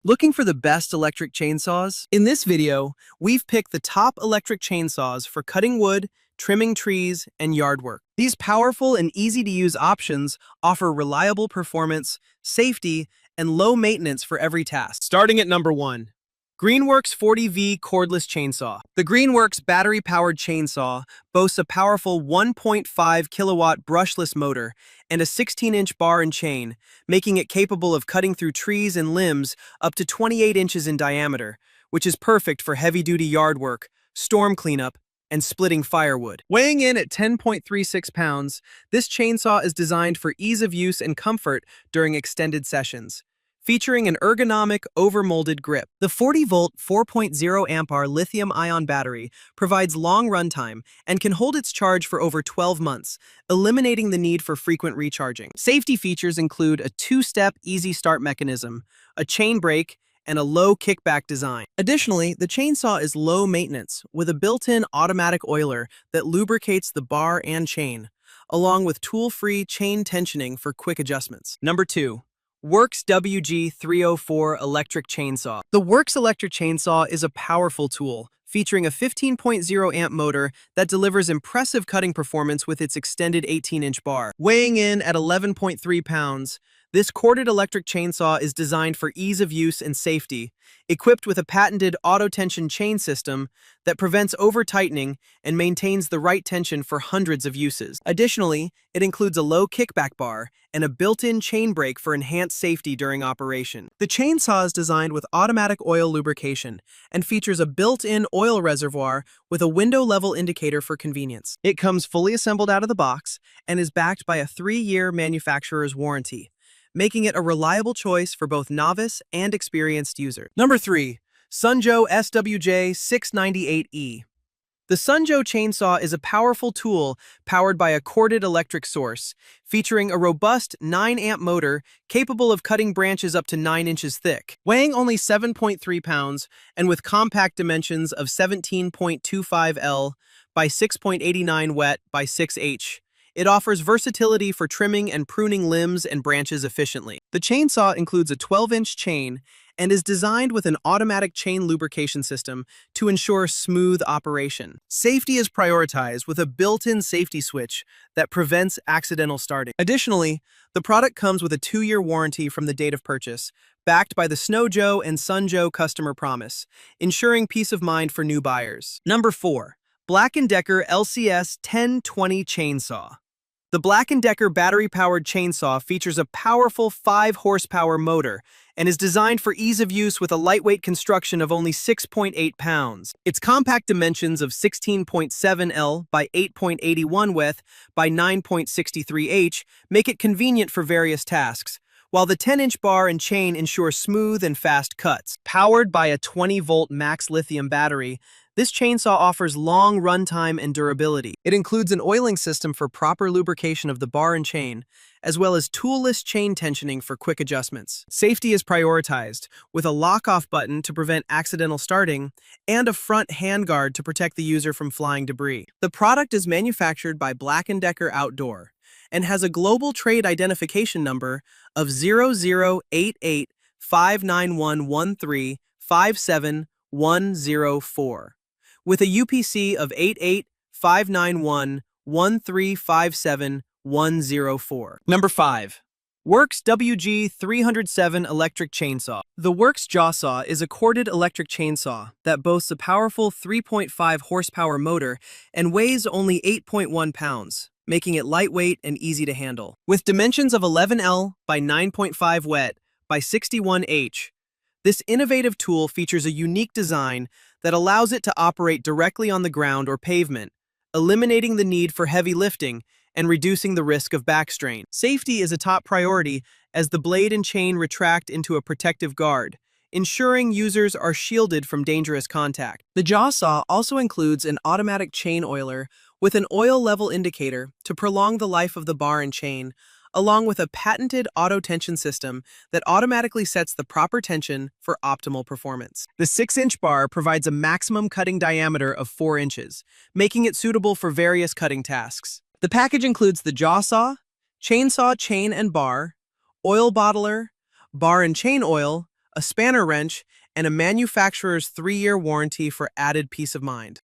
Looking for the best electric chainsaws? In this video, we've picked the top electric chainsaws for cutting wood, trimming trees, and yard work. These powerful and easy-to-use options offer reliable performance, safety, and low maintenance for every task. Starting at number 1. Greenworks 40V Cordless Chainsaw. The Greenworks battery-powered chainsaw boasts a powerful 1.5 kilowatt brushless motor and a 16-inch bar and chain, making it capable of cutting through trees and limbs up to 28 inches in diameter, which is perfect for heavy-duty yard work, storm cleanup, and splitting firewood. Weighing in at 10.36 pounds, this chainsaw is designed for ease of use and comfort during extended sessions, featuring an ergonomic, overmolded grip. The 40-volt, 4.0 amp-hour lithium-ion battery provides long runtime and can hold its charge for over 12 months, eliminating the need for frequent recharging. Safety features include a 2-step easy start mechanism, a chain brake, and a low kickback design. Additionally, the chainsaw is low maintenance, with a built-in automatic oiler that lubricates the bar and chain, along with tool-free chain tensioning for quick adjustments. Number 2. Worx SWJ698E electric chainsaw. The Worx electric chainsaw is a powerful tool, featuring a 15.0 amp motor that delivers impressive cutting performance with its extended 18-inch bar. Weighing in at 11.3 pounds, this corded electric chainsaw is designed for ease of use and safety, equipped with a patented auto-tension chain system that prevents over-tightening and maintains the right tension for hundreds of uses. Additionally, it includes a low kickback bar and a built-in chain brake for enhanced safety during operation. The chainsaw is designed with automatic oil lubrication and features a built-in oil reservoir with a window-level indicator for convenience. It comes fully assembled out of the box and is backed by a 3-year manufacturer's warranty, making it a reliable choice for both novice and experienced users. Number 3. Joe SWJ698E. The Joe chainsaw is a powerful tool powered by a corded electric source, featuring a robust 9-amp motor capable of cutting branches up to 9 inches thick. Weighing only 7.3 pounds and with compact dimensions of 17.25 L by 6.89 wet by 6H, it offers versatility for trimming and pruning limbs and branches efficiently. The chainsaw includes a 12-inch chain and is designed with an automatic chain lubrication system to ensure smooth operation. Safety is prioritized with a built-in safety switch that prevents accidental starting. Additionally, the product comes with a 2-year warranty from the date of purchase, backed by the Snow Joe and Sun Joe customer promise, ensuring peace of mind for new buyers. Number 4. BLACK+DECKER LCS 1020 Chainsaw. The BLACK+DECKER battery-powered chainsaw features a powerful 5-horsepower motor and is designed for ease of use with a lightweight construction of only 6.8 pounds. Its compact dimensions of 16.7 L by 8.81 width by 9.63 H make it convenient for various tasks, while the 10-inch bar and chain ensure smooth and fast cuts. Powered by a 20-volt max lithium battery, this chainsaw offers long runtime and durability. It includes an oiling system for proper lubrication of the bar and chain, as well as toolless chain tensioning for quick adjustments. Safety is prioritized, with a lock-off button to prevent accidental starting and a front handguard to protect the user from flying debris. The product is manufactured by BLACK+DECKER Outdoor and has a global trade identification number of 00885911357104. with a UPC of 88-591-1357-104. Number 5. Worx WG307 Electric Chainsaw. The Worx Jawsaw is a corded electric chainsaw that boasts a powerful 3.5 horsepower motor and weighs only 8.1 pounds, making it lightweight and easy to handle. With dimensions of 11 L by 9.5 wet by 61 H, this innovative tool features a unique design that allows it to operate directly on the ground or pavement, eliminating the need for heavy lifting and reducing the risk of back strain. Safety is a top priority as the blade and chain retract into a protective guard, ensuring users are shielded from dangerous contact. The Jawsaw also includes an automatic chain oiler with an oil level indicator to prolong the life of the bar and chain, along with a patented auto-tension system that automatically sets the proper tension for optimal performance. The 6-inch bar provides a maximum cutting diameter of 4 inches, making it suitable for various cutting tasks. The package includes the Jawsaw, chainsaw chain and bar, oil bottler, bar and chain oil, a spanner wrench, and a manufacturer's 3-year warranty for added peace of mind.